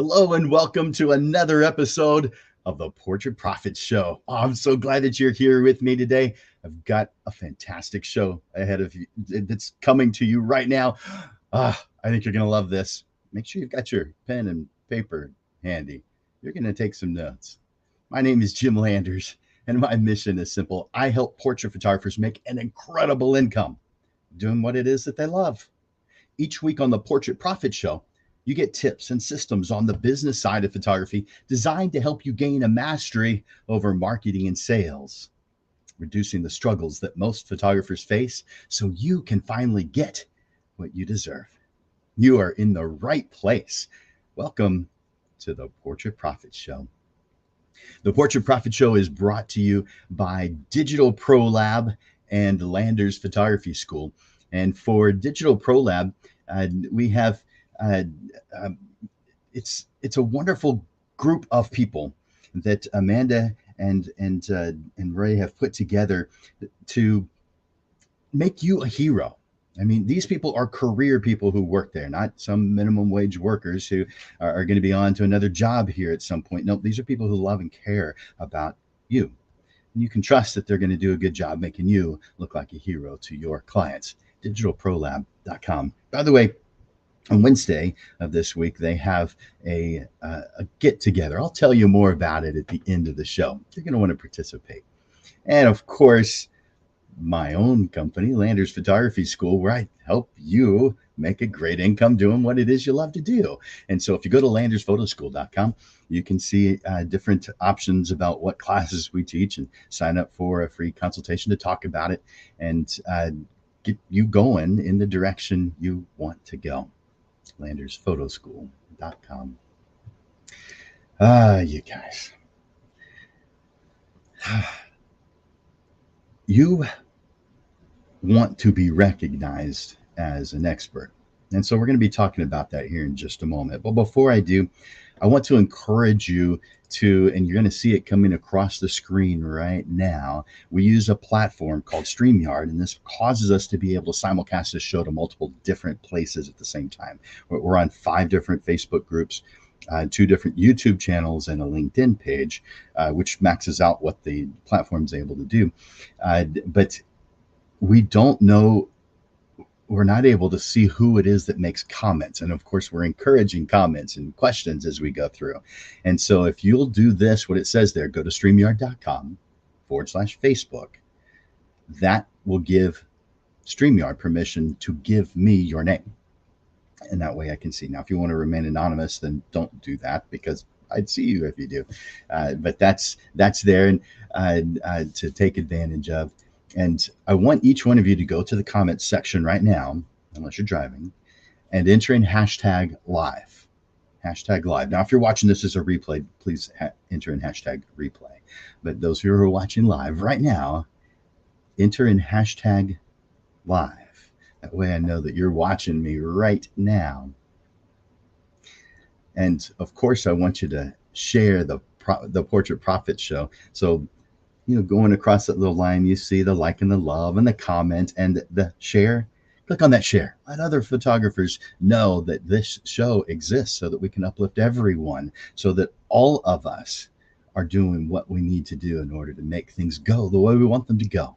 Hello and welcome to another episode of the Portrait Profit Show. Oh, I'm so glad that you're here with me today. I've got a fantastic show ahead of you that's coming to you right now. I think you're going to love this. Make sure you've got your pen and paper handy. You're going to take some notes. My name is Jim Landers, and my mission is simple. I help portrait photographers make an incredible income doing what it is that they love. Each week on the Portrait Profit Show, you get tips and systems on the business side of photography designed to help you gain a mastery over marketing and sales, reducing the struggles that most photographers face so you can finally get what you deserve. You are in the right place. Welcome to the Portrait Profit Show. The Portrait Profit Show is brought to you by Digital Pro Lab and Landers Photography School. And for Digital Pro Lab, we have uh, um, it's a wonderful group of people that Amanda and Ray have put together to make you a hero. I mean, these people are career people who work there, not some minimum wage workers who are going to be on to another job here at some point. No, these are people who love and care about you. And you can trust that they're going to do a good job making you look like a hero to your clients. Digitalprolab.com. By the way, on Wednesday of this week, they have a get together. I'll tell you more about it at the end of the show. You're going to want to participate. And of course, my own company, Landers Photography School, where I help you make a great income doing what it is you love to do. And so if you go to landersphotoschool.com, you can see different options about what classes we teach and sign up for a free consultation to talk about it and get you going in the direction you want to go. landersphotoschool.com. You guys. You want to be recognized as an expert. And so we're going to be talking about that here in just a moment. But before I do, I want to encourage you to, and you're going to see it coming across the screen right now. We use a platform called StreamYard, and this causes us to be able to simulcast this show to multiple different places at the same time. We're on 5 different Facebook groups, 2 different YouTube channels, and a LinkedIn page, which maxes out what the platform is able to do. But we don't know, we're not able to see who it is that makes comments. And of course, we're encouraging comments and questions as we go through. And so if you'll do this, what it says there, go to StreamYard.com/Facebook. That will give StreamYard permission to give me your name. And that way I can see. Now, if you want to remain anonymous, then don't do that because I'd see you if you do. But that's there and to take advantage of. And I want each one of you to go to the comments section right now, unless you're driving, and enter in hashtag live. Hashtag live. Now, if you're watching this as a replay, please enter in hashtag replay. But those who are watching live right now, enter in hashtag live. That way I know that you're watching me right now. And of course, I want you to share the Portrait Profit Show. So, going across that little line, you see the like and the love and the comment and the share. Click on that share. Let other photographers know that this show exists so that we can uplift everyone, so that all of us are doing what we need to do in order to make things go the way we want them to go.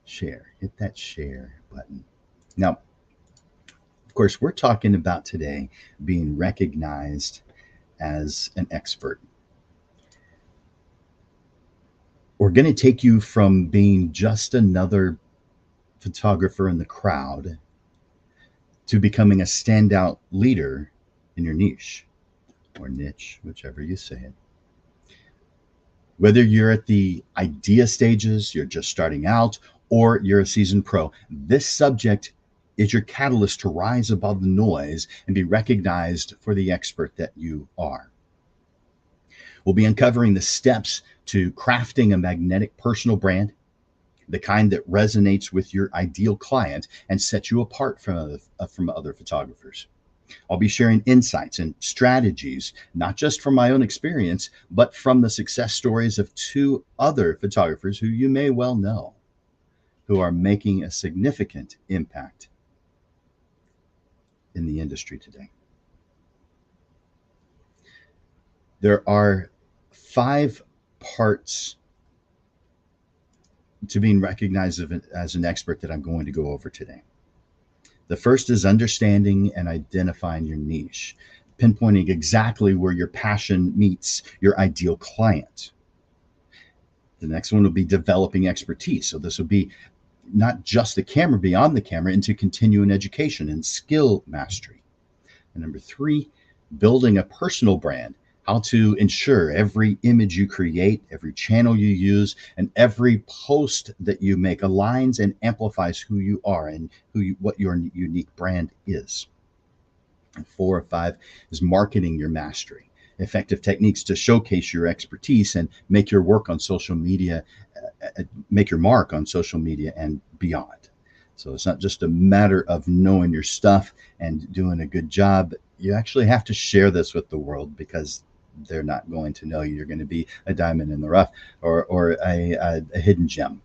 Share. Hit that share button. Now, of course, we're talking about today being recognized as an expert. We're going to take you from being just another photographer in the crowd to becoming a standout leader in your niche or niche, whichever you say it. Whether you're at the idea stages, you're just starting out, or you're a seasoned pro, this subject is your catalyst to rise above the noise and be recognized for the expert that you are. We'll be uncovering the steps to crafting a magnetic personal brand, the kind that resonates with your ideal client and sets you apart from other photographers. I'll be sharing insights and strategies, not just from my own experience, but from the success stories of 2 other photographers who you may well know, who are making a significant impact in the industry today. There are 5 parts to being recognized as an expert that I'm going to go over today. The first is understanding and identifying your niche, pinpointing exactly where your passion meets your ideal client. The next one will be developing expertise. So this will be not just the camera, beyond the camera, into continuing education and skill mastery. And number 3, building a personal brand, how to ensure every image you create, every channel you use, and every post that you make aligns and amplifies who you are and what your unique brand is. And 4 or 5 is marketing your mastery, effective techniques to showcase your expertise and make your work on social media, make your mark on social media and beyond. So it's not just a matter of knowing your stuff and doing a good job. You actually have to share this with the world, because they're not going to know you. You're going to be a diamond in the rough, or a hidden gem.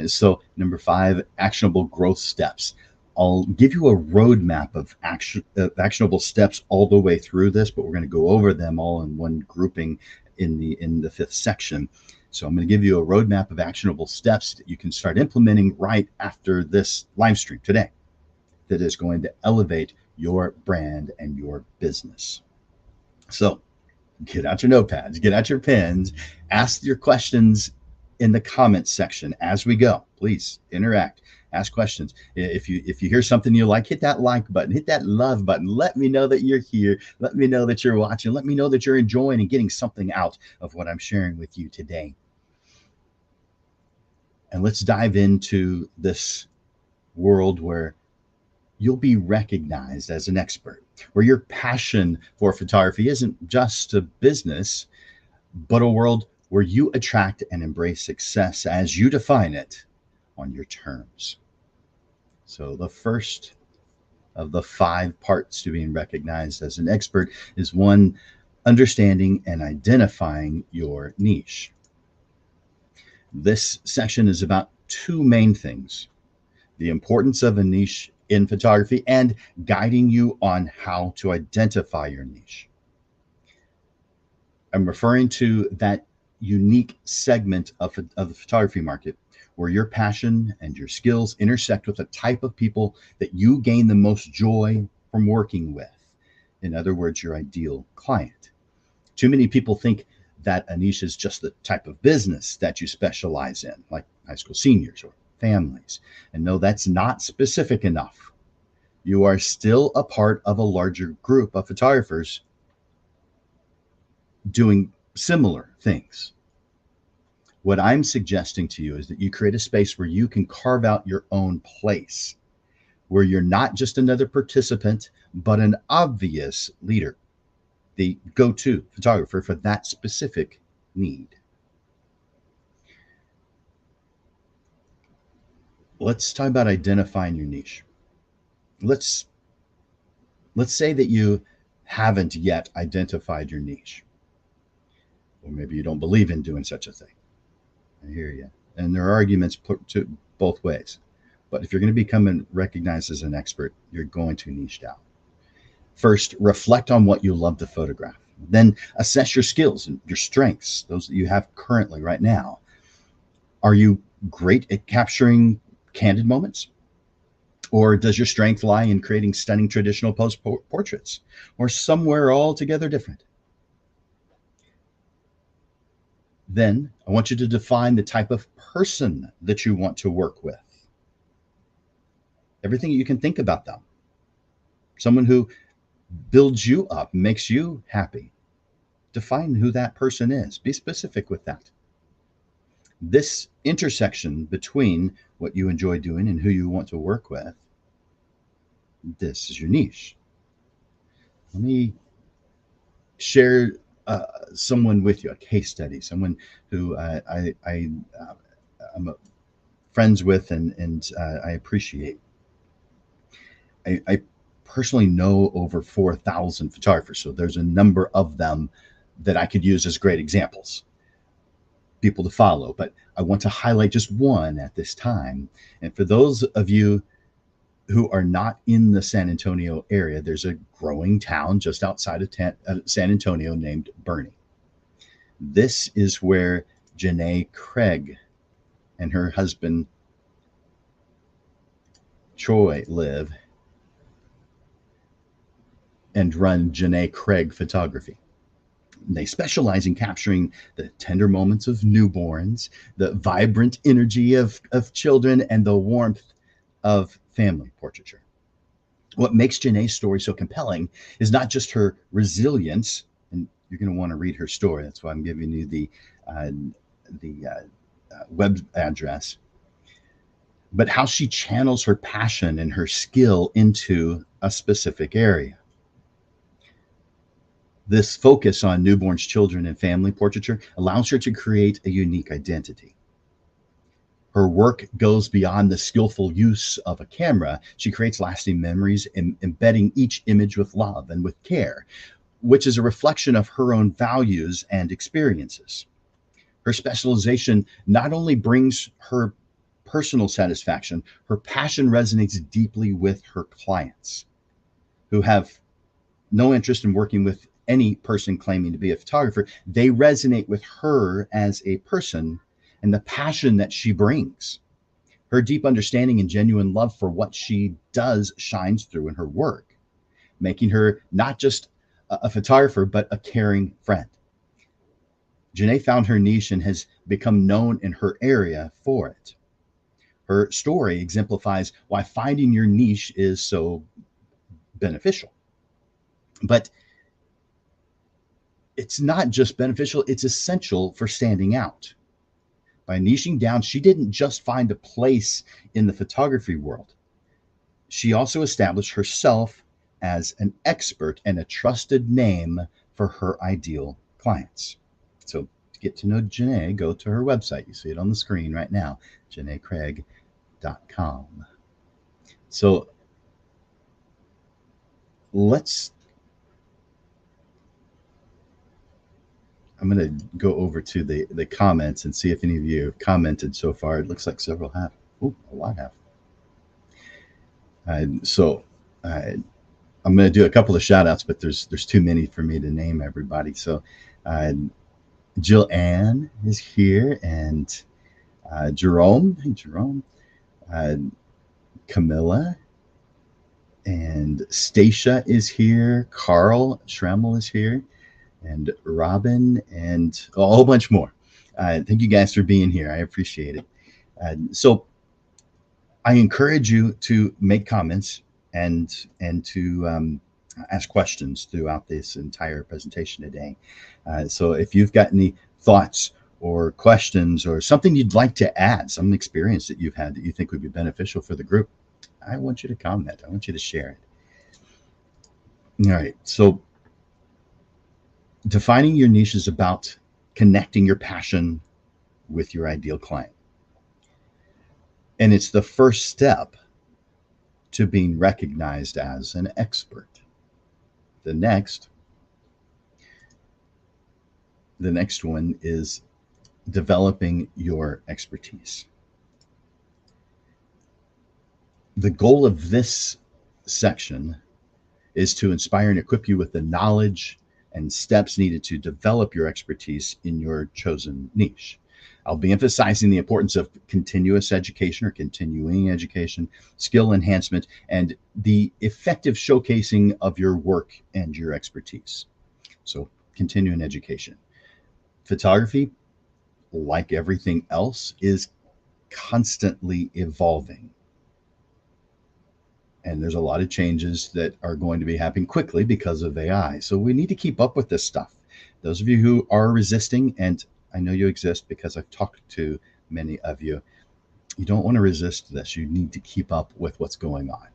So number 5, actionable growth steps. I'll give you a roadmap of actionable steps all the way through this, but we're going to go over them all in one grouping in the 5th section. So I'm going to give you a roadmap of actionable steps that you can start implementing right after this live stream today, that is going to elevate your brand and your business. So get out your notepads, get out your pens, ask your questions in the comments section as we go. Please interact, ask questions. If you hear something you like, hit that like button, hit that love button. Let me know that you're here. Let me know that you're watching. Let me know that you're enjoying and getting something out of what I'm sharing with you today. And let's dive into this world where you'll be recognized as an expert, where your passion for photography isn't just a business, but a world where you attract and embrace success as you define it on your terms. So the first of the 5 parts to being recognized as an expert is 1, understanding and identifying your niche. This section is about 2 main things: the importance of a niche in photography and guiding you on how to identify your niche. I'm referring to that unique segment of the photography market where your passion and your skills intersect with the type of people that you gain the most joy from working with. In other words, your ideal client. Too many people think that a niche is just the type of business that you specialize in, like high school seniors or families. And no, that's not specific enough. You are still a part of a larger group of photographers doing similar things. What I'm suggesting to you is that you create a space where you can carve out your own place, where you're not just another participant, but an obvious leader, the go-to photographer for that specific need. Let's talk about identifying your niche. Let's say that you haven't yet identified your niche, or maybe you don't believe in doing such a thing. I hear you. And there are arguments put to both ways. But if you're going to become recognized as an expert, you're going to niche down. First, reflect on what you love to photograph. Then assess your skills and your strengths, those that you have currently right now. Are you great at capturing candid moments? Or does your strength lie in creating stunning traditional pose portraits, or somewhere altogether different? Then I want you to define the type of person that you want to work with. Everything you can think about them. Someone who builds you up, makes you happy. Define who that person is. Be specific with that. This intersection between what you enjoy doing and who you want to work with, this is your niche. Let me share someone with you, a case study, someone who I'm friends with and I appreciate. I personally know over 4,000 photographers, so there's a number of them that I could use as great examples, people to follow, but I want to highlight just one at this time. And for those of you who are not in the San Antonio area, there's a growing town just outside of San Antonio named Boerne. This is where Janae Craig and her husband Troy live and run Janae Craig Photography. They specialize in capturing the tender moments of newborns, the vibrant energy of children, and the warmth of family portraiture. What makes Janae's story so compelling is not just her resilience, and you're going to want to read her story. That's why I'm giving you the web address, but how she channels her passion and her skill into a specific area. This focus on newborns, children, and family portraiture allows her to create a unique identity. Her work goes beyond the skillful use of a camera. She creates lasting memories, embedding each image with love and with care, which is a reflection of her own values and experiences. Her specialization not only brings her personal satisfaction, her passion resonates deeply with her clients who have no interest in working with any person claiming to be a photographer. They resonate with her as a person and the passion that she brings. Her deep understanding and genuine love for what she does shines through in her work, making her not just a photographer, but a caring friend. Janae found her niche and has become known in her area for it. Her story exemplifies why finding your niche is so beneficial. But it's not just beneficial, it's essential for standing out. By niching down, she didn't just find a place in the photography world. She also established herself as an expert and a trusted name for her ideal clients. So to get to know Janae, go to her website. You see it on the screen right now, janaecraig.com. So I'm going to go over to the comments and see if any of you have commented so far. It looks like several have. Ooh, a lot have. So I'm going to do a couple of shout outs, but there's too many for me to name everybody. So Jill Ann is here, and Jerome, hey Jerome, Camilla, and Stacia is here. Carl Schrammel is here, and Robin, and a whole bunch more. Thank you guys for being here. I appreciate it. So I encourage you to make comments and to ask questions throughout this entire presentation today. So if you've got any thoughts or questions or something you'd like to add, some experience that you've had that you think would be beneficial for the group, I want you to comment. I want you to share it. All right. So defining your niche is about connecting your passion with your ideal client. And it's the first step to being recognized as an expert. The next one is developing your expertise. The goal of this section is to inspire and equip you with the knowledge and steps needed to develop your expertise in your chosen niche. I'll be emphasizing the importance of continuous education or continuing education, skill enhancement, and the effective showcasing of your work and your expertise. So, continuing education. Photography, like everything else, is constantly evolving. And there's a lot of changes that are going to be happening quickly because of AI. So we need to keep up with this stuff. Those of you who are resisting, and I know you exist because I've talked to many of you, you don't want to resist this. You need to keep up with what's going on.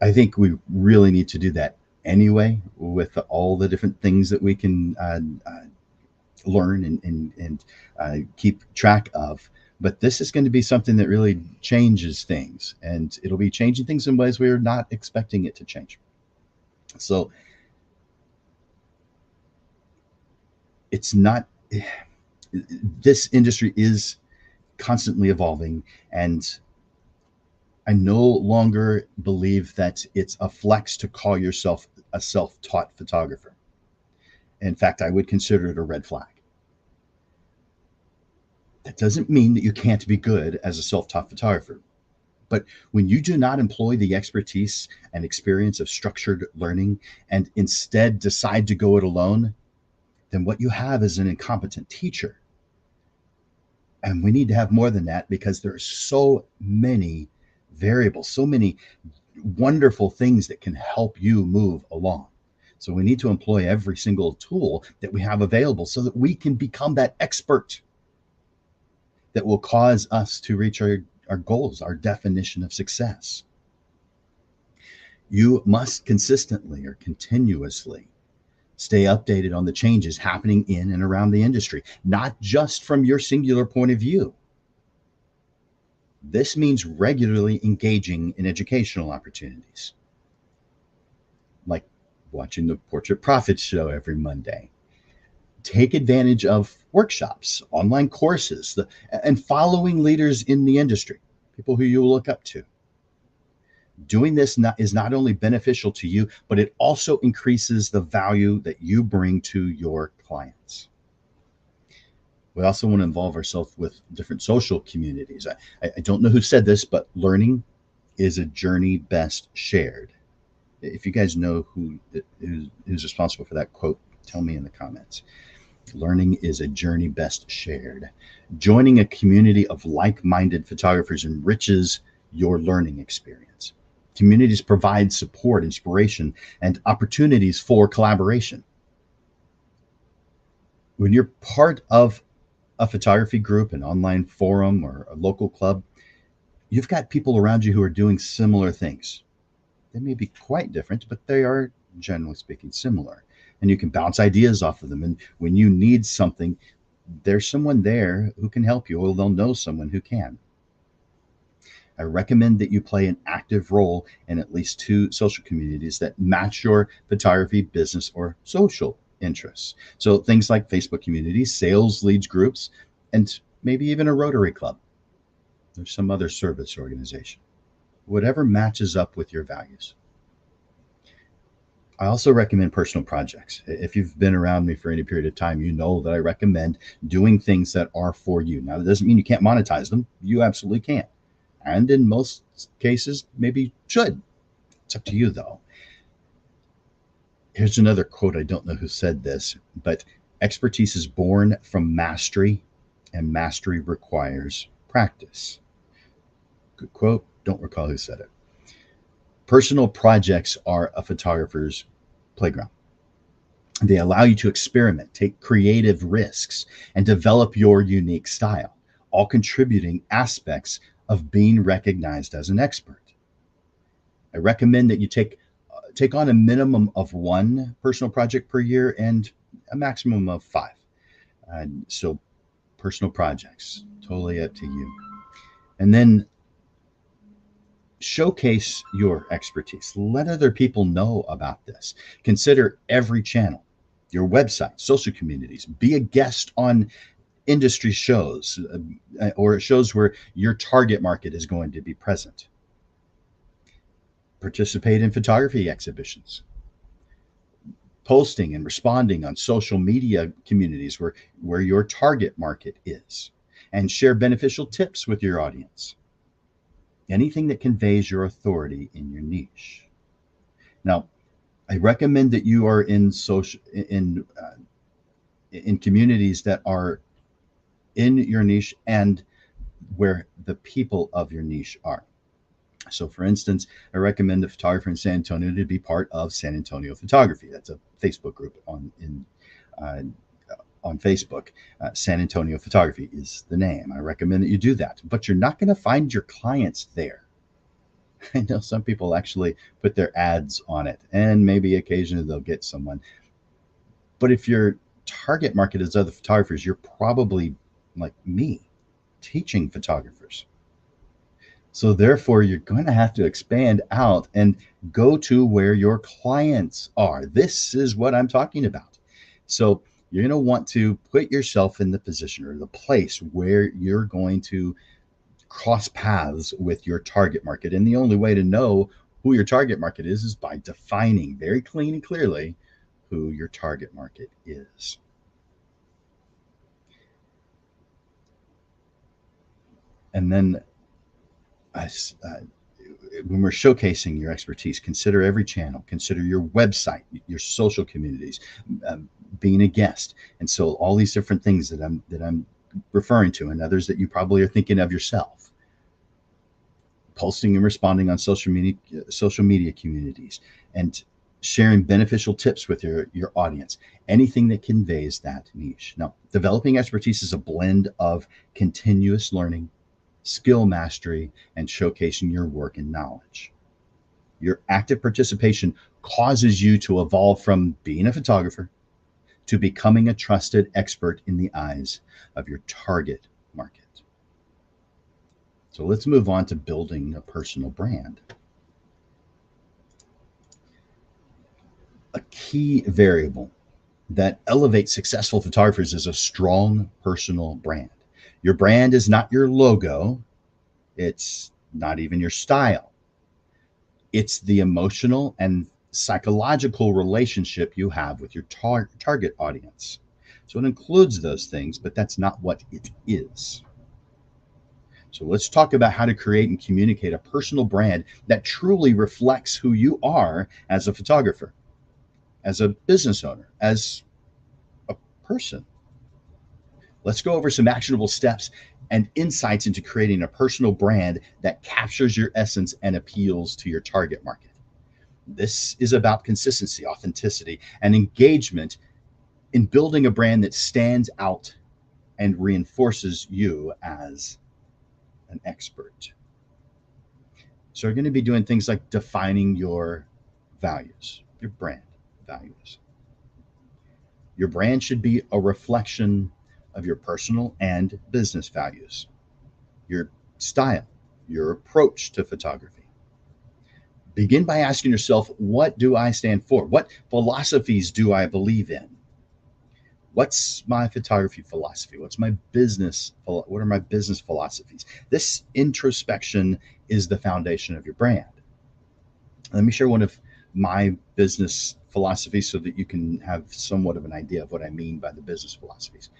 I think we really need to do that anyway with all the different things that we can learn and keep track of. But this is going to be something that really changes things, and it'll be changing things in ways we're not expecting it to change. So it's not, this industry is constantly evolving, and I no longer believe that it's a flex to call yourself a self-taught photographer. In fact, I would consider it a red flag. That doesn't mean that you can't be good as a self-taught photographer. But when you do not employ the expertise and experience of structured learning and instead decide to go it alone, then what you have is an incompetent teacher. And we need to have more than that because there are so many variables, so many wonderful things that can help you move along. So we need to employ every single tool that we have available so that we can become that expert that will cause us to reach our goals, our definition of success. You must consistently or continuously stay updated on the changes happening in and around the industry, not just from your singular point of view. This means regularly engaging in educational opportunities, like watching the Portrait Profits Show every Monday. Take advantage of workshops, online courses, and following leaders in the industry, people who you look up to. Doing this is not only beneficial to you, but it also increases the value that you bring to your clients. We also want to involve ourselves with different social communities. I don't know who said this, but learning is a journey best shared. If you guys know who's responsible for that quote, tell me in the comments. Learning is a journey best shared. Joining a community of like-minded photographers enriches your learning experience. Communities provide support, inspiration, and opportunities for collaboration. When you're part of a photography group, an online forum, or a local club, you've got people around you who are doing similar things. They may be quite different, but they are, generally speaking, similar. And you can bounce ideas off of them. And when you need something, there's someone there who can help you, or they'll know someone who can. I recommend that you play an active role in at least 2 social communities that match your photography, business, or social interests. So things like Facebook communities, sales leads groups, and maybe even a Rotary Club or some other service organization. Whatever matches up with your values. I also recommend personal projects. If you've been around me for any period of time, you know that I recommend doing things that are for you. Now, that doesn't mean you can't monetize them. You absolutely can. And in most cases, maybe should. It's up to you, though. Here's another quote. I don't know who said this, but expertise is born from mastery, and mastery requires practice. Good quote. Don't recall who said it. Personal projects are a photographer's playground. They allow you to experiment, take creative risks, and develop your unique style, all contributing aspects of being recognized as an expert. I recommend that you take on a minimum of 1 personal project per year and a maximum of 5. So personal projects, totally up to you. And then showcase your expertise. Let other people know about this. Consider every channel, your website, social communities. Be a guest on industry shows or shows where your target market is going to be present. Participate in photography exhibitions. Posting and responding on social media communities where your target market is. And share beneficial tips with your audience. Anything that conveys your authority in your niche. Now, I recommend that you are in communities that are in your niche and where the people of your niche are. So, for instance, I recommend a photographer in San Antonio to be part of San Antonio Photography. That's a Facebook group on Facebook. San Antonio Photography is the name. I recommend that you do that, but you're not going to find your clients there. I know some people actually put their ads on it, and maybe occasionally they'll get someone. But if your target market is other photographers, you're probably like me, teaching photographers. So therefore, you're going to have to expand out and go to where your clients are. This is what I'm talking about. So you're going to want to put yourself in the position or the place where you're going to cross paths with your target market. And the only way to know who your target market is by defining very clean and clearly who your target market is. And then when we're showcasing your expertise, consider every channel, consider your website, your social communities, being a guest. And so all these different things that I'm referring to, and others that you probably are thinking of yourself, posting and responding on social media communities, and sharing beneficial tips with your audience, anything that conveys that niche. Now, developing expertise is a blend of continuous learning, skill mastery, and showcasing your work and knowledge. Your active participation causes you to evolve from being a photographer to becoming a trusted expert in the eyes of your target market. So let's move on to building a personal brand. A key variable that elevates successful photographers is a strong personal brand. Your brand is not your logo. It's not even your style. It's the emotional and psychological relationship you have with your target audience. So it includes those things, but that's not what it is. So let's talk about how to create and communicate a personal brand that truly reflects who you are as a photographer, as a business owner, as a person. Let's go over some actionable steps and insights into creating a personal brand that captures your essence and appeals to your target market. This is about consistency, authenticity, and engagement in building a brand that stands out and reinforces you as an expert. So you're going to be doing things like defining your values, your brand values. Your brand should be a reflection of your personal and business values, your style, your approach to photography. Begin by asking yourself, what do I stand for? What philosophies do I believe in? What's my photography philosophy? What are my business philosophies? This introspection is the foundation of your brand. Let me share one of my business philosophies so that you can have somewhat of an idea of what I mean by the business philosophies.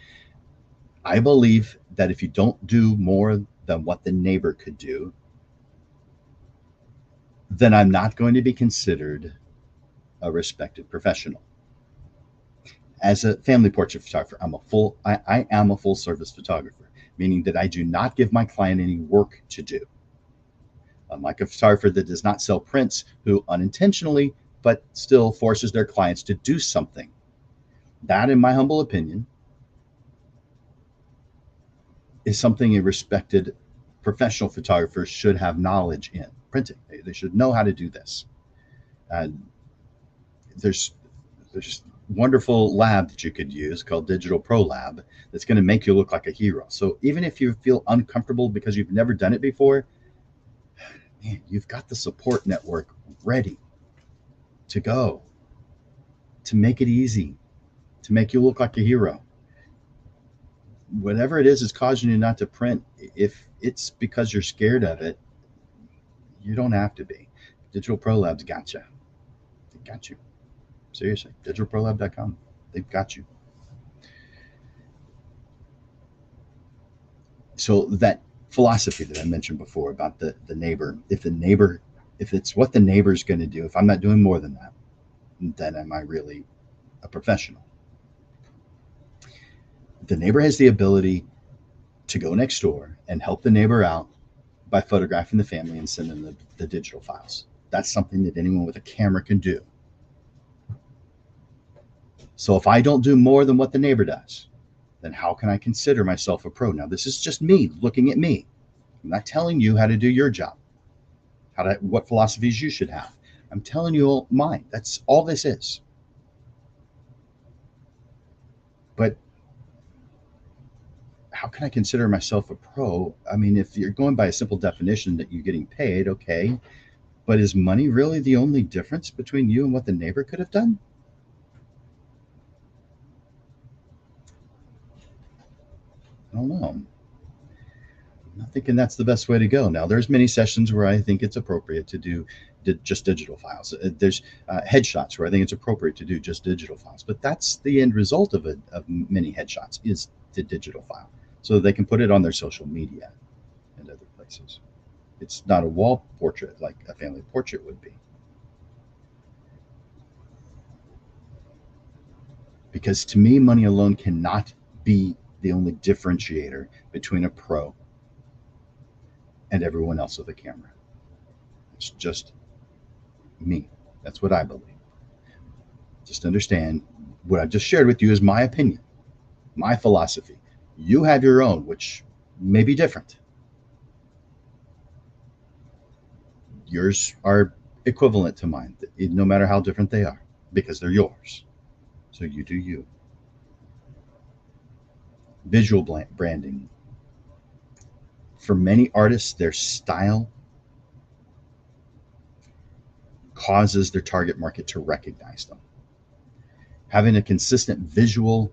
I believe that if you don't do more than what the neighbor could do, then I'm not going to be considered a respected professional. As a family portrait photographer, I am a full service photographer, meaning that I do not give my client any work to do. Unlike a photographer that does not sell prints, who unintentionally but still forces their clients to do something. That, in my humble opinion, is something a respected professional photographer should have knowledge in printing. They should know how to do this. There's wonderful lab that you could use called Digital Pro Lab that's going to make you look like a hero. So even if you feel uncomfortable because you've never done it before, man, you've got the support network ready to go to make it easy, to make you look like a hero. Whatever it is causing you not to print, if it's because you're scared of it, you don't have to be. Digital Pro Lab's got you. They got you. Seriously, digitalprolab.com. They've got you. So that philosophy that I mentioned before about the neighbor, if it's what the neighbor's going to do, if I'm not doing more than that, then am I really a professional? The neighbor has the ability to go next door and help the neighbor out by photographing the family and sending the digital files. That's something that anyone with a camera can do. So if I don't do more than what the neighbor does, then how can I consider myself a pro? Now, this is just me looking at me. I'm not telling you how to do your job, what philosophies you should have. I'm telling you mine. That's all this is. But how can I consider myself a pro? I mean, if you're going by a simple definition that you're getting paid, okay. But is money really the only difference between you and what the neighbor could have done? I don't know. I'm not thinking that's the best way to go. Now, there's many sessions where I think it's appropriate to do just digital files. There's headshots where I think it's appropriate to do just digital files. But that's the end result of many headshots is the digital file, so they can put it on their social media and other places. It's not a wall portrait like a family portrait would be. Because to me, money alone cannot be the only differentiator between a pro and everyone else with a camera. It's just me. That's what I believe. Just understand what I've just shared with you is my opinion, my philosophy. You have your own, which may be different. Yours are equivalent to mine, no matter how different they are, because they're yours. So you do you. Visual branding. For many artists, their style causes their target market to recognize them. Having a consistent visual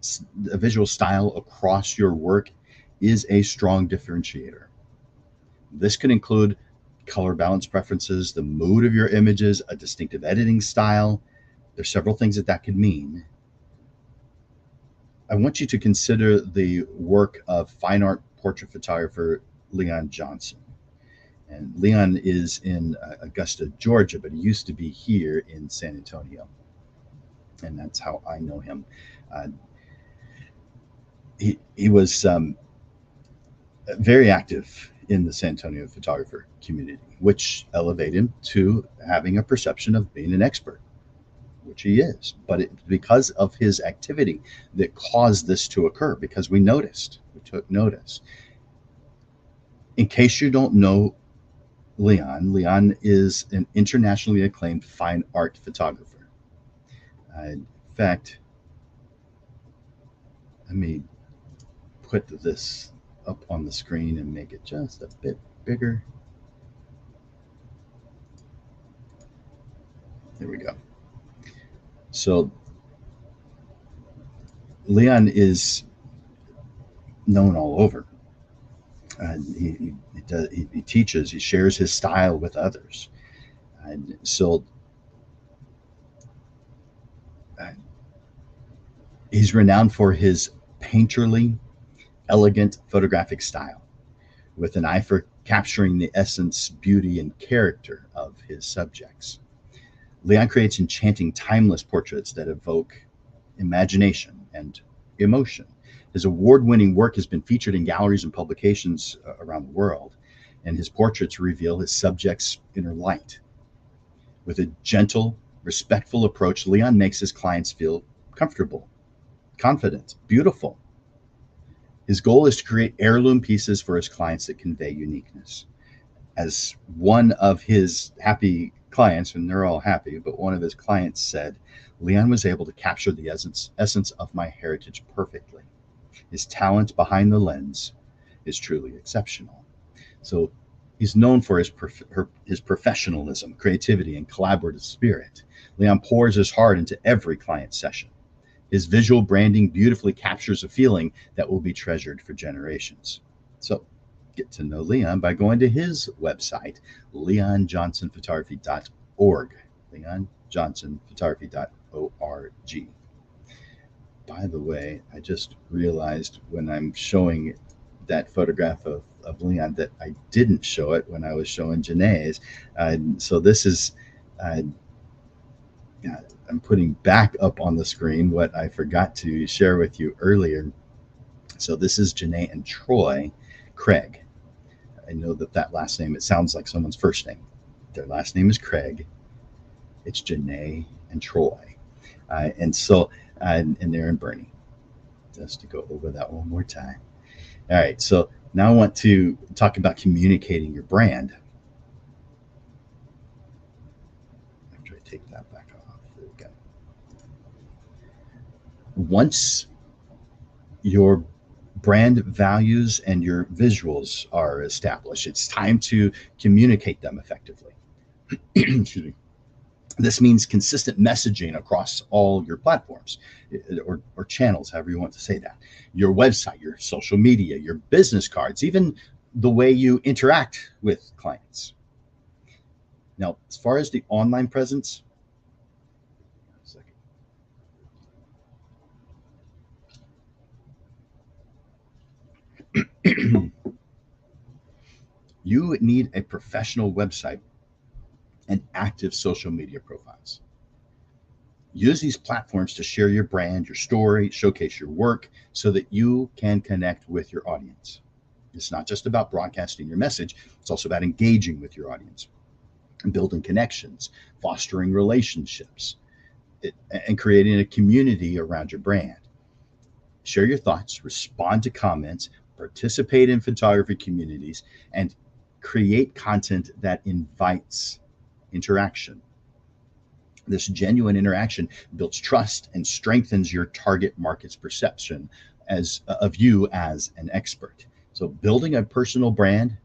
style across your work is a strong differentiator. This could include color balance preferences, the mood of your images, a distinctive editing style. There's several things that could mean. I want you to consider the work of fine art portrait photographer Leon Johnson. And Leon is in Augusta, Georgia, but he used to be here in San Antonio. And that's how I know him. He was very active in the San Antonio photographer community, which elevated him to having a perception of being an expert, which he is. But because of his activity that caused this to occur, because we took notice. In case you don't know Leon is an internationally acclaimed fine art photographer. In fact, let me put this up on the screen and make it just a bit bigger. There we go. So Leon is known all over. He teaches, he shares his style with others. And so he's renowned for his painterly, elegant photographic style with an eye for capturing the essence, beauty, and character of his subjects. Leon creates enchanting, timeless portraits that evoke imagination and emotion. His award-winning work has been featured in galleries and publications around the world, and his portraits reveal his subjects' inner light. With a gentle, respectful approach, Leon makes his clients feel comfortable, confident, beautiful. His goal is to create heirloom pieces for his clients that convey uniqueness. As one of his happy clients, and they're all happy, but one of his clients said, Leon was able to capture the essence of my heritage perfectly. His talent behind the lens is truly exceptional. So he's known for his professionalism, creativity, and collaborative spirit. Leon pours his heart into every client session. His visual branding beautifully captures a feeling that will be treasured for generations. So get to know Leon by going to his website, leonjohnsonphotography.org. leonjohnsonphotography.org. By the way, I just realized when I'm showing that photograph of Leon that I didn't show it when I was showing Janae's. So this is, I'm putting back up on the screen what I forgot to share with you earlier. So this is Janae and Troy Craig. I know that last name, it sounds like someone's first name. Their last name is Craig. It's Janae and Troy. And they're in Bernie. Just to go over that one more time. All right, so now I want to talk about communicating your brand. After I take that back off, there we go. Once your brand values and your visuals are established, it's time to communicate them effectively. Excuse me. This means consistent messaging across all your platforms or channels, however you want to say that. Your website, your social media, your business cards, even the way you interact with clients. Now, as far as the online presence, you need a professional website and active social media profiles. Use these platforms to share your brand, your story, showcase your work so that you can connect with your audience. It's not just about broadcasting your message, it's also about engaging with your audience, building connections, fostering relationships, and creating a community around your brand. Share your thoughts, respond to comments, participate in photography communities, and create content that invites interaction. This genuine interaction builds trust and strengthens your target market's perception of you as an expert. So building a personal brand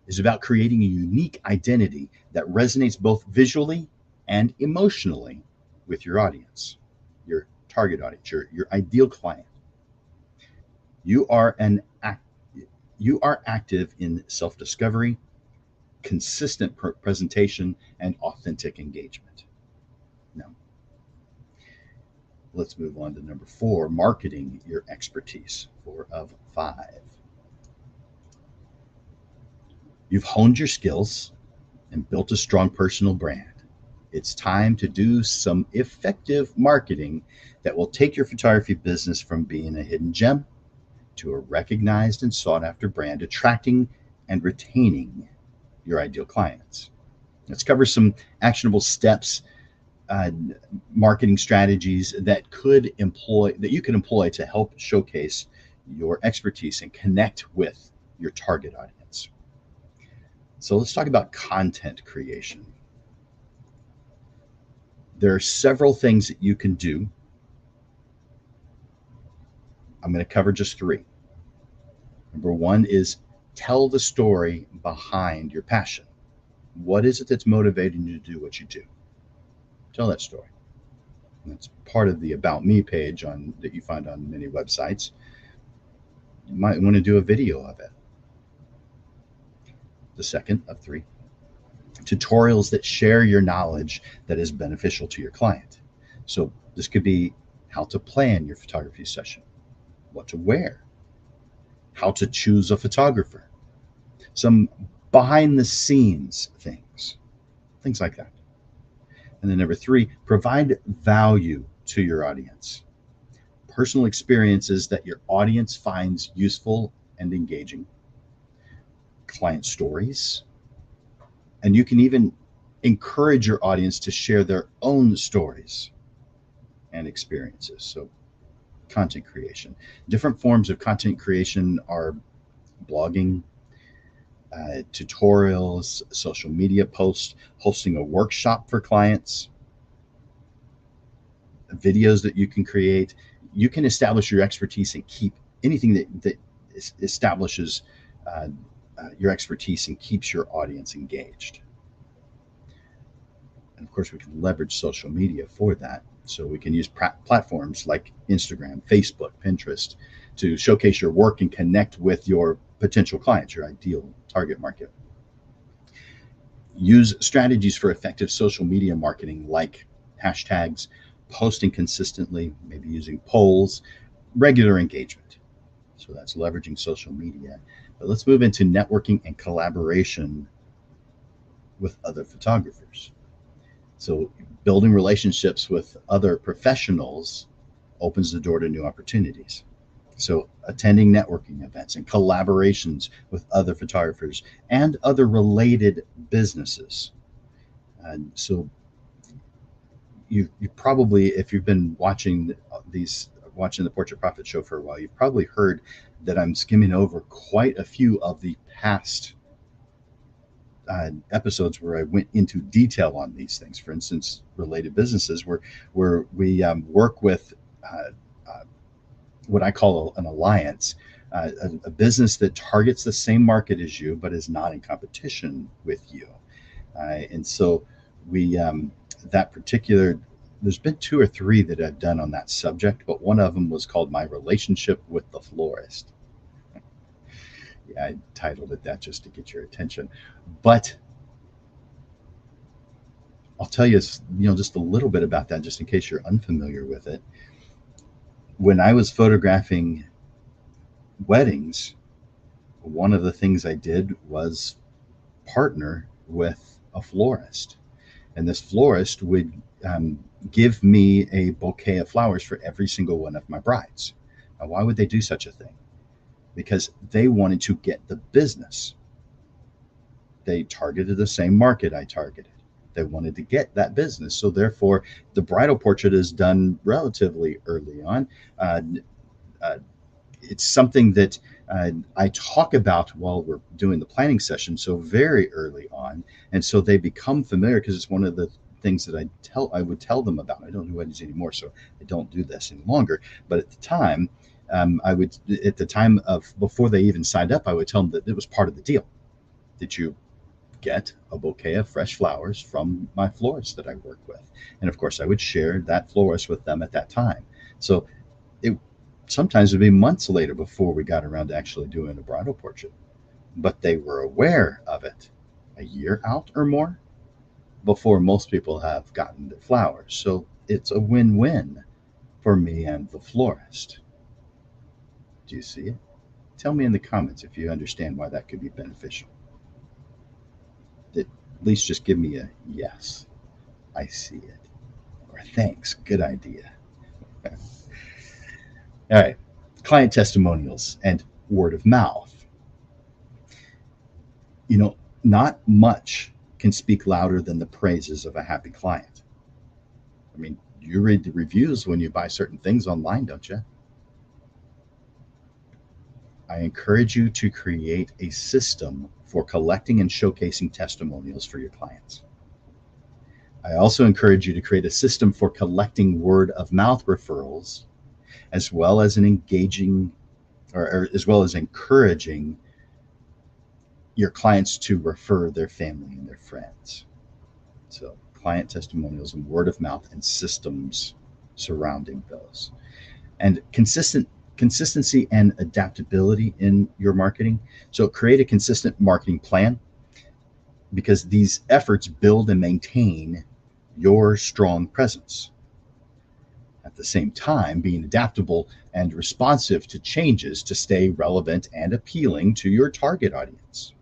is about creating a unique identity that resonates both visually and emotionally with your audience, your target audience, your ideal client. You are active in self-discovery, consistent presentation, and authentic engagement. Now, let's move on to number 4, marketing your expertise. 4 of 5. You've honed your skills and built a strong personal brand. It's time to do some effective marketing that will take your photography business from being a hidden gem to a recognized and sought after brand, attracting and retaining your ideal clients. Let's cover some actionable steps, marketing strategies that you could employ to help showcase your expertise and connect with your target audience. So let's talk about content creation. There are several things that you can do. I'm going to cover just 3. Number 1 is tell the story behind your passion. What is it that's motivating you to do what you do? Tell that story. That's part of the About Me page that you find on many websites. You might want to do a video of it. The second of 3, tutorials that share your knowledge that is beneficial to your client. So this could be how to plan your photography session, what to wear, how to choose a photographer, some behind the scenes things like that. And then number 3, provide value to your audience. Personal experiences that your audience finds useful and engaging. Client stories. And you can even encourage your audience to share their own stories and experiences. So content creation. Different forms of content creation are blogging, tutorials, social media posts, hosting a workshop for clients, videos that you can create. You can establish your expertise and keep anything that establishes your expertise and keeps your audience engaged. And of course, we can leverage social media for that. So we can use platforms like Instagram, Facebook, Pinterest to showcase your work and connect with your potential clients, your ideal target market. Use strategies for effective social media marketing like hashtags, posting consistently, maybe using polls, regular engagement. So that's leveraging social media. But let's move into networking and collaboration with other photographers. So building relationships with other professionals opens the door to new opportunities. So attending networking events and collaborations with other photographers and other related businesses. And so you probably, if you've been watching the Portrait Profit Show for a while, you've probably heard that I'm skimming over quite a few of the past episodes where I went into detail on these things. For instance, related businesses where we work with what I call an alliance, a business that targets the same market as you, but is not in competition with you. And so we that particular, there's been two or three that I've done on that subject, but one of them was called My Relationship with the Florist. Yeah, I titled it that just to get your attention. But I'll tell you, just a little bit about that, just in case you're unfamiliar with it. When I was photographing weddings, one of the things I did was partner with a florist. And this florist would give me a bouquet of flowers for every single one of my brides. Now, why would they do such a thing? Because they wanted to get the business. They targeted the same market I targeted. They wanted to get that business. So therefore, the bridal portrait is done relatively early on. Uh, uh, it's something that I talk about while we're doing the planning session, so very early on, and so they become familiar because it's one of the things that I would tell them about. I don't do weddings anymore, so I don't do this any longer. But at the time, at the time of before they even signed up, I would tell them that it was part of the deal. That you get a bouquet of fresh flowers from my florist that I work with, and of course, I would share that florist with them at that time. So it sometimes would be months later before we got around to actually doing a bridal portrait, but they were aware of it a year out or more before most people have gotten their flowers. So it's a win-win for me and the florist. Do you see it? Tell me in the comments if you understand why that could be beneficial. At least just give me a yes, I see it, or thanks, good idea. All right, client testimonials and word of mouth. Not much can speak louder than the praises of a happy client. I mean, you read the reviews when you buy certain things online, don't you? I encourage you to create a system for collecting and showcasing testimonials for your clients. I also encourage you to create a system for collecting word of mouth referrals, as well as as well as encouraging your clients to refer their family and their friends. So client testimonials and word of mouth and systems surrounding those. And consistency and adaptability in your marketing. So create a consistent marketing plan, because these efforts build and maintain your strong presence. At the same time, being adaptable and responsive to changes to stay relevant and appealing to your target audience.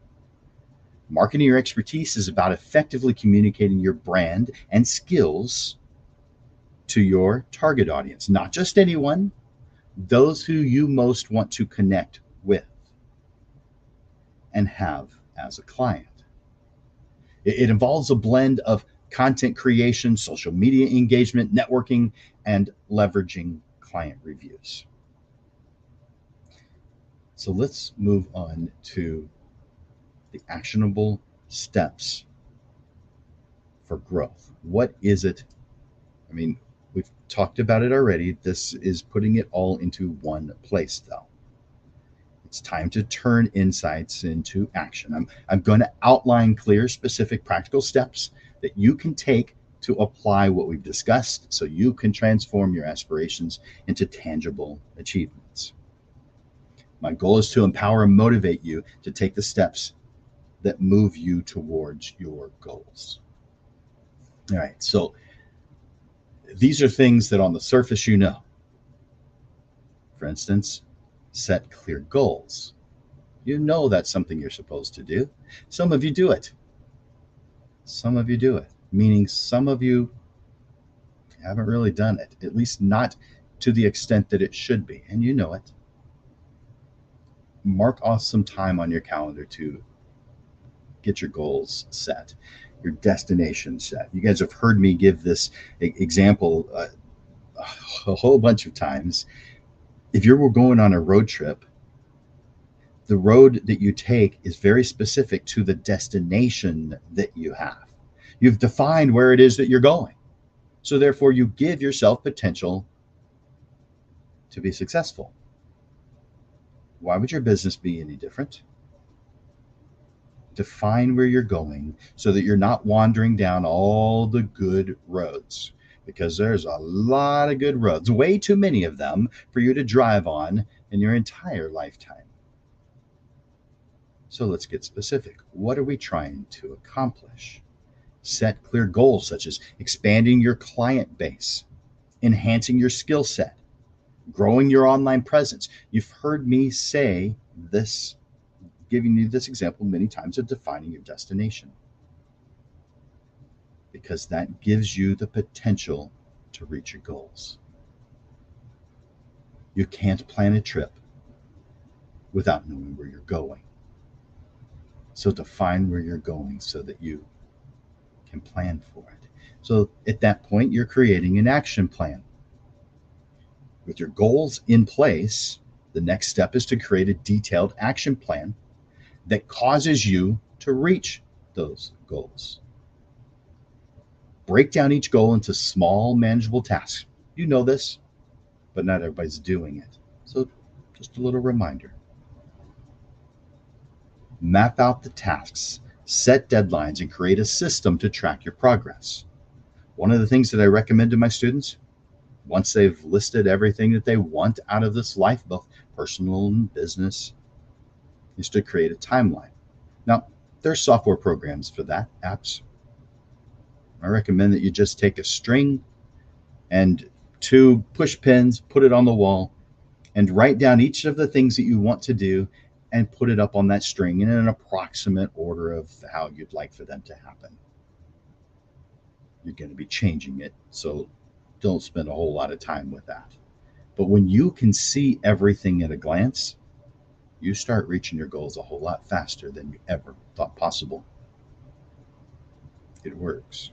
Marketing your expertise is about effectively communicating your brand and skills to your target audience, not just anyone, those who you most want to connect with and have as a client. It involves a blend of content creation, social media engagement, networking, and leveraging client reviews. So let's move on to the actionable steps for growth. What is it? I mean, we've talked about it already. This is putting it all into one place, though. It's time to turn insights into action. I'm going to outline clear, specific, practical steps that you can take to apply what we've discussed so you can transform your aspirations into tangible achievements. My goal is to empower and motivate you to take the steps that move you towards your goals. All right, so these are things that on the surface you know. For instance, set clear goals. You know that's something you're supposed to do. Some of you do it. Some of you do it, meaning some of you haven't really done it, at least not to the extent that it should be, and you know it. Mark off some time on your calendar to get your goals set, your destination set. You guys have heard me give this example a whole bunch of times. If you're going on a road trip, the road that you take is very specific to the destination that you have. You've defined where it is that you're going. So therefore, you give yourself potential to be successful. Why would your business be any different? Define where you're going so that you're not wandering down all the good roads, because there's a lot of good roads, way too many of them for you to drive on in your entire lifetime. So let's get specific. What are we trying to accomplish? Set clear goals such as expanding your client base, enhancing your skill set, growing your online presence. You've heard me say this, giving you this example many times of defining your destination, because that gives you the potential to reach your goals. You can't plan a trip without knowing where you're going. So define where you're going so that you can plan for it. So at that point, you're creating an action plan. With your goals in place, the next step is to create a detailed action plan that causes you to reach those goals. Break down each goal into small, manageable tasks. You know this, but not everybody's doing it. So just a little reminder. Map out the tasks, set deadlines, and create a system to track your progress. One of the things that I recommend to my students, once they've listed everything that they want out of this life, both personal and business, is to create a timeline. Now, there's software programs for that, apps. I recommend that you just take a string and 2 push pins, put it on the wall, and write down each of the things that you want to do and put it up on that string in an approximate order of how you'd like for them to happen. You're going to be changing it, so don't spend a whole lot of time with that. But when you can see everything at a glance, you start reaching your goals a whole lot faster than you ever thought possible. It works.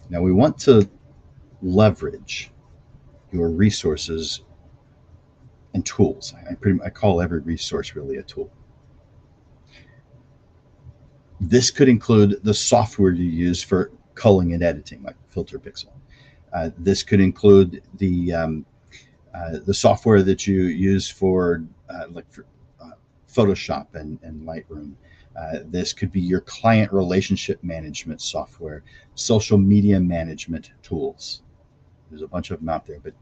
Now we want to leverage your resources and tools. I call every resource really a tool. This could include the software you use for culling and editing, like FilterPixel. This could include the software that you use for Photoshop and Lightroom. This could be your client relationship management software, social media management tools. There's a bunch of them out there, but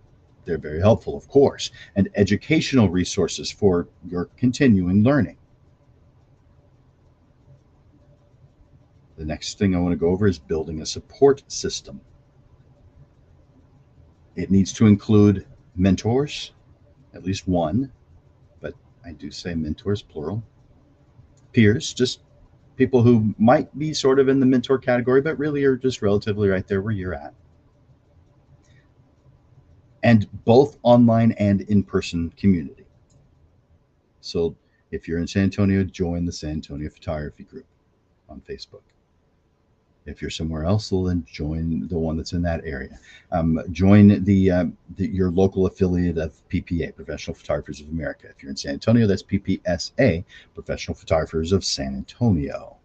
they're very helpful, of course, and educational resources for your continuing learning. The next thing I want to go over is building a support system. It needs to include mentors, at least one, but I do say mentors plural. Peers, just people who might be sort of in the mentor category, but really are just relatively right there where you're at. And both online and in-person community. So if you're in San Antonio, join the San Antonio Photography Group on Facebook. If you're somewhere else, well, then join the one that's in that area. Join your local affiliate of PPA, Professional Photographers of America. If you're in San Antonio, that's PPSA, Professional Photographers of San Antonio.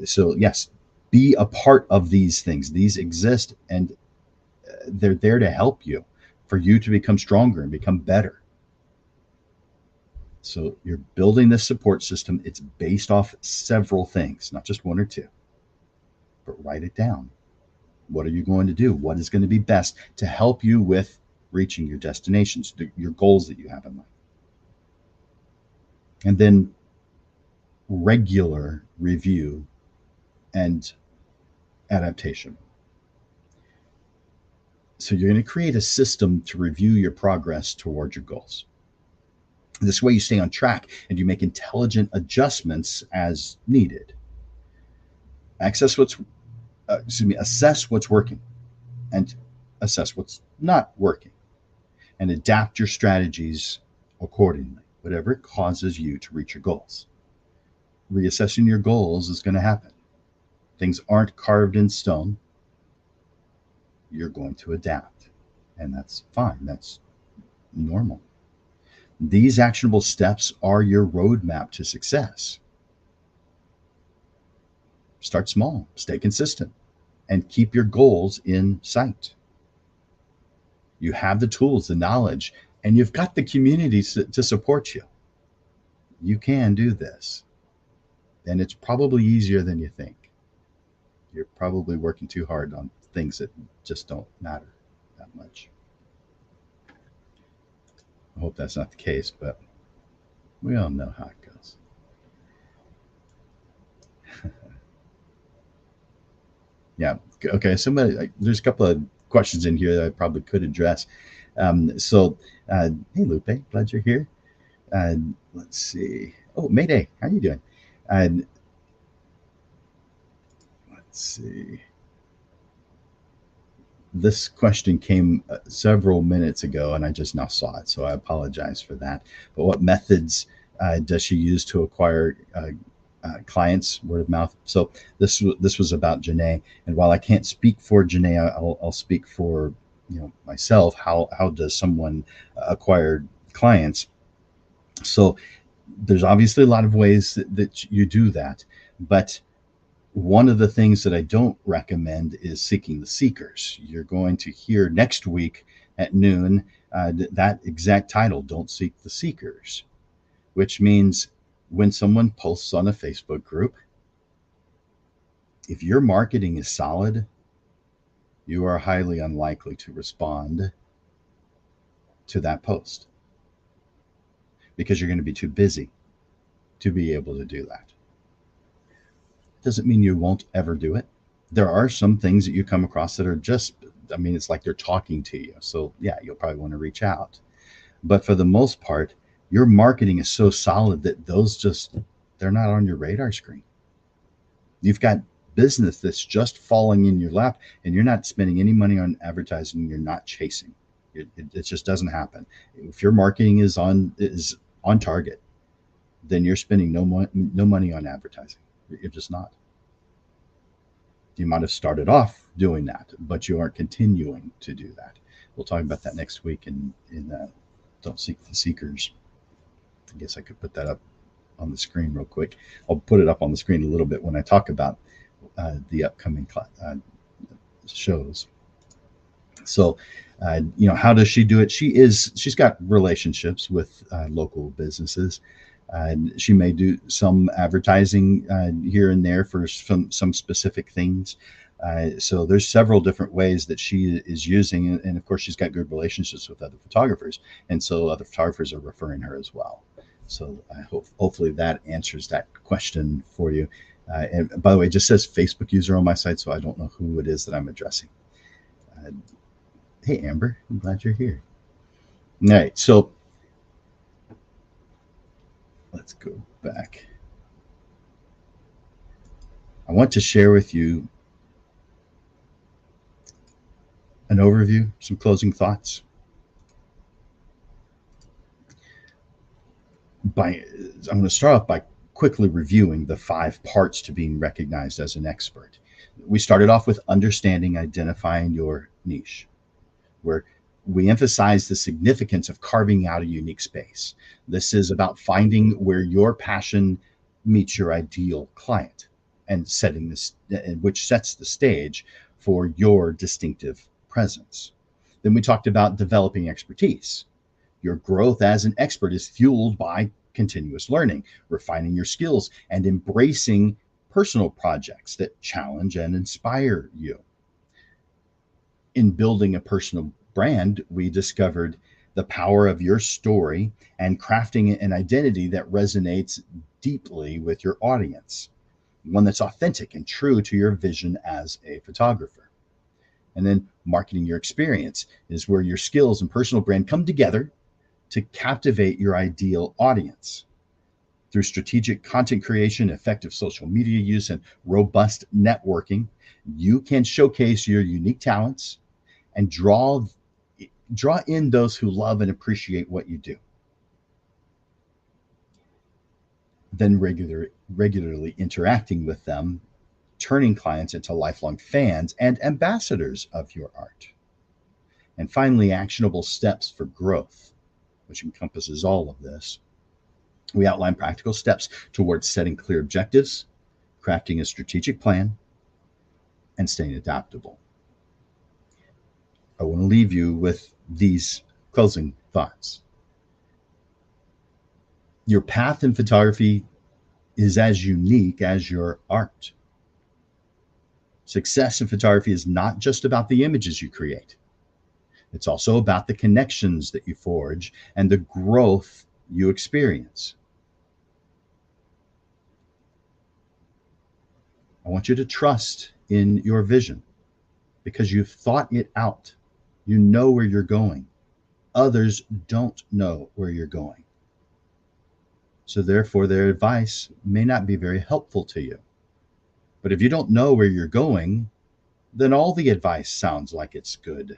So yes, be a part of these things. These exist, and they're there to help you, for you to become stronger and become better. So you're building this support system. It's based off several things, not just one or two. But write it down. What are you going to do? What is going to be best to help you with reaching your destinations, your goals that you have in mind? And then regular review and adaptation. So you're going to create a system to review your progress toward your goals. This way you stay on track and you make intelligent adjustments as needed. Assess what's working and assess what's not working, and adapt your strategies accordingly, whatever it causes you to reach your goals. Reassessing your goals is going to happen. Things aren't carved in stone. You're going to adapt, and that's fine. That's normal. These actionable steps are your roadmap to success. Start small, stay consistent, and keep your goals in sight. You have the tools, the knowledge, and you've got the community to support you. You can do this. And it's probably easier than you think. You're probably working too hard on things that just don't matter that much. I hope that's not the case, but we all know how it goes. Yeah. Okay. There's a couple of questions in here that I probably could address. Hey, Lupe, glad you're here. Uh, let's see. Oh, Mayday, how are you doing? And let's see. This question came several minutes ago, and I just now saw it, so I apologize for that. But what methods does she use to acquire clients, word of mouth? So this was about Janae, and while I can't speak for Janae, I'll speak for myself. How does someone acquire clients? So there's obviously a lot of ways that you do that, but one of the things that I don't recommend is seeking the seekers. You're going to hear next week at noon that exact title, Don't Seek the Seekers, which means when someone posts on a Facebook group, if your marketing is solid, you are highly unlikely to respond to that post because you're going to be too busy to be able to do that. Doesn't mean you won't ever do it. There are some things that you come across that are just, I mean, it's like they're talking to you. So yeah, you'll probably want to reach out. But for the most part, your marketing is so solid that they're not on your radar screen. You've got business that's just falling in your lap and you're not spending any money on advertising. You're not chasing. It just doesn't happen. If your marketing is on target, then you're spending no money on advertising. You're just not. You might have started off doing that, but you aren't continuing to do that. We'll talk about that next week in Don't Seek the Seekers. I guess I could put that up on the screen real quick. I'll put it up on the screen a little bit when I talk about the upcoming shows. So, how does she do it? She's got relationships with local businesses. She may do some advertising here and there for some specific things. So there's several different ways that she is using, and of course she's got good relationships with other photographers, and so other photographers are referring her as well. So hopefully that answers that question for you. And by the way, it just says Facebook user on my site, so I don't know who it is that I'm addressing. Hey Amber, I'm glad you're here. All right, so let's go back. I want to share with you an overview, some closing thoughts. I'm going to start off by quickly reviewing the 5 parts to being recognized as an expert. We started off with understanding, identifying your niche, where we emphasize the significance of carving out a unique space. This is about finding where your passion meets your ideal client and setting this, which sets the stage for your distinctive presence. Then we talked about developing expertise. Your growth as an expert is fueled by continuous learning, refining your skills, and embracing personal projects that challenge and inspire you. In building a personal brand, we discovered the power of your story and crafting an identity that resonates deeply with your audience, one that's authentic and true to your vision as a photographer. And then marketing your experience is where your skills and personal brand come together to captivate your ideal audience. Through strategic content creation, effective social media use, and robust networking, you can showcase your unique talents and draw in those who love and appreciate what you do. Then regularly interacting with them, turning clients into lifelong fans and ambassadors of your art. And finally, actionable steps for growth, which encompasses all of this. We outline practical steps towards setting clear objectives, crafting a strategic plan, and staying adaptable. I want to leave you with these closing thoughts. Your path in photography is as unique as your art. Success in photography is not just about the images you create. It's also about the connections that you forge and the growth you experience. I want you to trust in your vision because you've thought it out. You know where you're going. Others don't know where you're going. So, therefore, their advice may not be very helpful to you. But if you don't know where you're going, then all the advice sounds like it's good,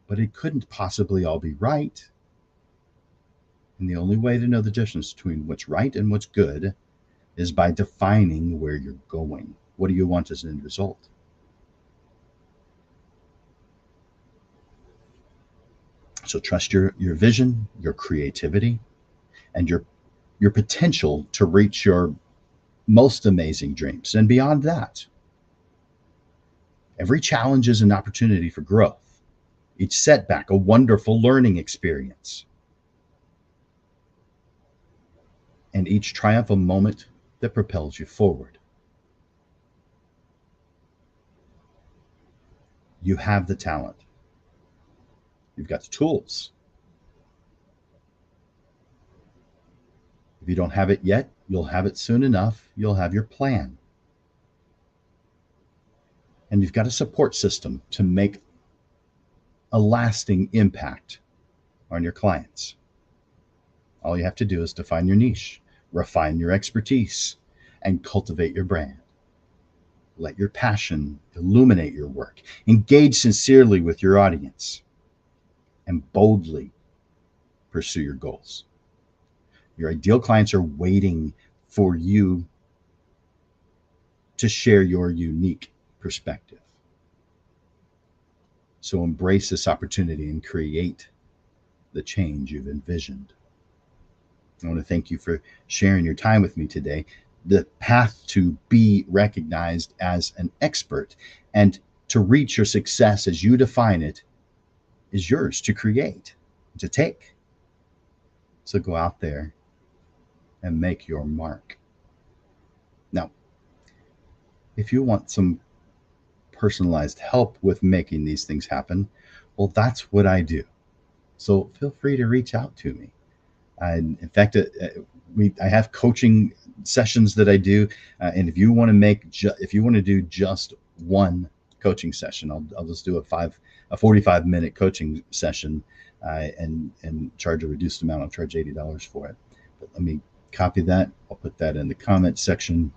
but it couldn't possibly all be right. And the only way to know the difference between what's right and what's good is by defining where you're going. What do you want as an end result? So trust your vision, your creativity, and your potential to reach your most amazing dreams. And beyond that, every challenge is an opportunity for growth. Each setback, a wonderful learning experience. And each triumph, a moment that propels you forward. You have the talent. You've got the tools. If you don't have it yet, you'll have it soon enough. You'll have your plan. And you've got a support system to make a lasting impact on your clients. All you have to do is define your niche, refine your expertise, and cultivate your brand. Let your passion illuminate your work. Engage sincerely with your audience and boldly pursue your goals. Your ideal clients are waiting for you to share your unique perspective. So embrace this opportunity and create the change you've envisioned. I want to thank you for sharing your time with me today. The path to be recognized as an expert and to reach your success as you define it is yours to create, to take. So go out there and make your mark. Now, if you want some personalized help with making these things happen, well, that's what I do. So feel free to reach out to me. And in fact, I have coaching sessions that I do, and if you want to do just one coaching session, I'll just do a 45-minute coaching session, and charge a reduced amount. I'll charge $80 for it. But let me copy that. I'll put that in the comment section.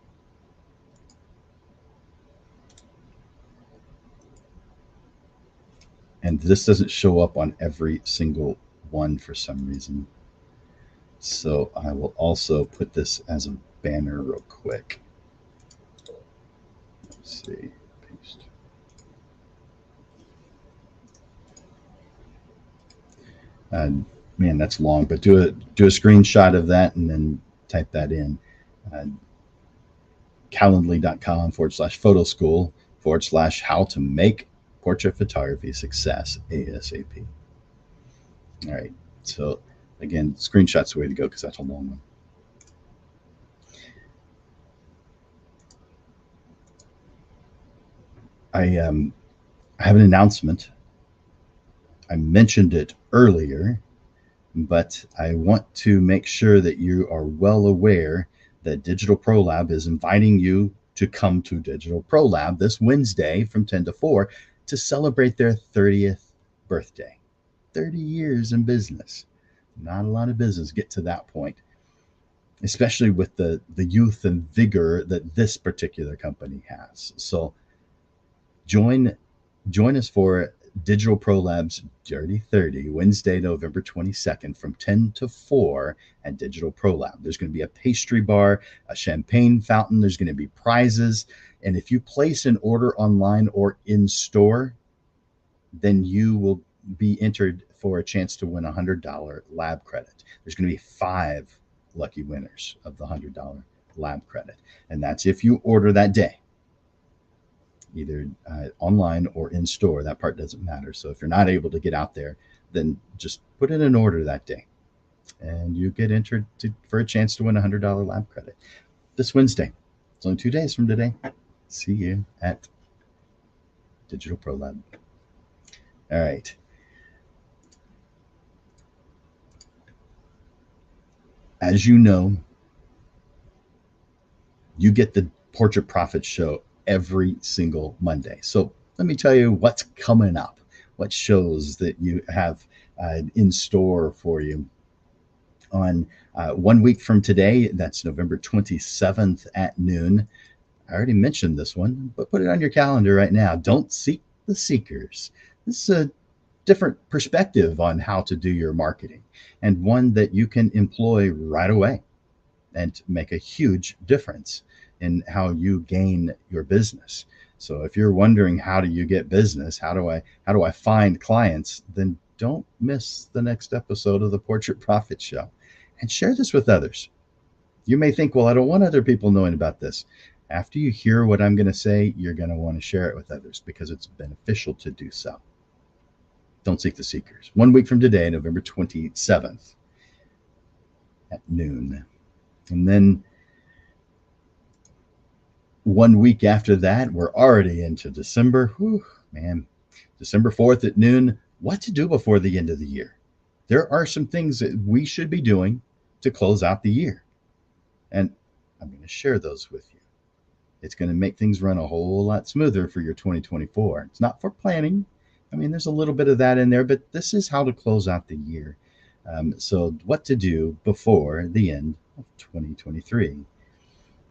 And this doesn't show up on every single one for some reason. So I will also put this as a banner real quick. Let's see, paste. And man, that's long, but do a screenshot of that and then type that in. Calendly.com/photo school/how to make portrait photography success ASAP. All right. So again, screenshot's the way to go because that's a long one. I have an announcement. I mentioned it earlier, but I want to make sure that you are well aware that Digital Pro Lab is inviting you to come to Digital Pro Lab this Wednesday from 10 to 4 to celebrate their 30th birthday. 30 years in business. Not a lot of business get to that point, especially with the youth and vigor that this particular company has. So join us for Digital Pro Lab's Dirty 30, Wednesday, November 22nd from 10 to 4 at Digital Pro Lab. There's going to be a pastry bar, a champagne fountain. There's going to be prizes. And if you place an order online or in store, then you will be entered for a chance to win a $100 lab credit. There's going to be 5 lucky winners of the $100 lab credit. And that's if you order that day, either online or in store. That part doesn't matter. So if you're not able to get out there, then just put in an order that day. and you get entered for a chance to win a $100 lab credit this Wednesday. It's only 2 days from today. See you at Digital Pro Lab. All right. As you know, you get the Portrait Profit Show every single Monday. So let me tell you what's coming up, what shows that you have in store for you. On 1 week from today, that's November 27th at noon. I already mentioned this one, but put it on your calendar right now. Don't Seek the Seekers. This is a different perspective on how to do your marketing, and one that you can employ right away and make a huge difference in how you gain your business. So if you're wondering, how do you get business? How do I find clients? Then don't miss the next episode of the Portrait Profit Show, and share this with others. You may think, well, I don't want other people knowing about this. After you hear what I'm going to say, you're going to want to share it with others because it's beneficial to do so. Don't Seek the Seekers. 1 week from today, November 27th at noon. And then 1 week after that, we're already into December. Whew, man. December 4th at noon. What to do before the end of the year? There are some things that we should be doing to close out the year. And I'm going to share those with you. It's going to make things run a whole lot smoother for your 2024. It's not for planning. I mean, there's a little bit of that in there, but this is how to close out the year. So what to do before the end of 2023.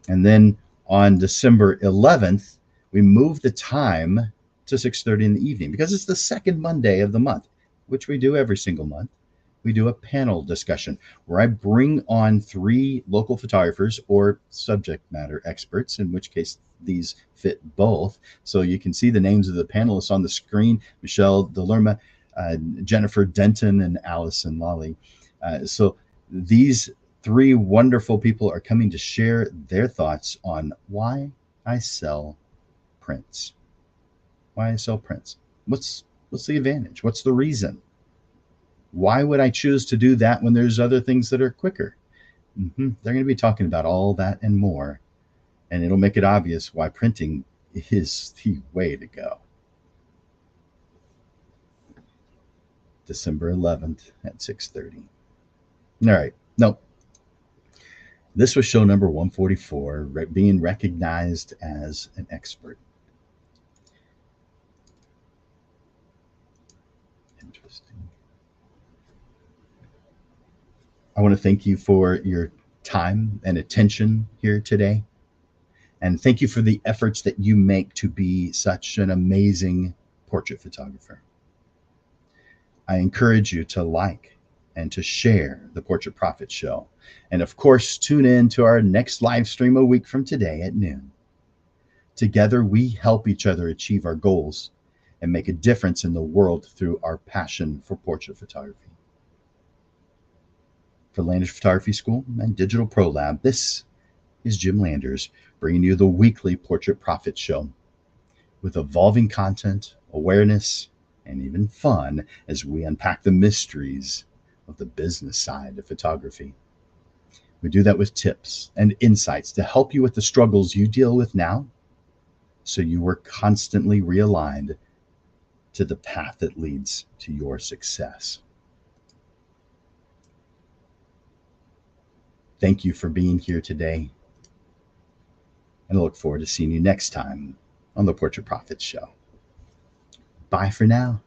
And then on December 11th, we move the time to 6:30 in the evening because it's the second Monday of the month, which we do every single month. We do a panel discussion where I bring on 3 local photographers or subject matter experts, in which case these fit both. So you can see the names of the panelists on the screen: Michelle Delerma, Jennifer Denton, and Allison Lawley. So these 3 wonderful people are coming to share their thoughts on why I sell prints. Why I sell prints. What's the advantage? What's the reason? Why would I choose to do that when there's other things that are quicker? They're going to be talking about all that and more, and it'll make it obvious why printing is the way to go. December 11th at 6:30. All right. No, this was show number 144, being recognized as an expert. Interesting. I want to thank you for your time and attention here today. And thank you for the efforts that you make to be such an amazing portrait photographer. I encourage you to like and to share the Portrait Profit Show. And of course, tune in to our next live stream a week from today at noon. Together, we help each other achieve our goals and make a difference in the world through our passion for portrait photography. For Landers Photography School and Digital Pro Lab, this is Jim Landers bringing you the weekly Portrait Profit Show with evolving content, awareness, and even fun as we unpack the mysteries of the business side of photography. We do that with tips and insights to help you with the struggles you deal with now, so you are constantly realigned to the path that leads to your success. Thank you for being here today, and I look forward to seeing you next time on the Portrait Profit Show. Bye for now.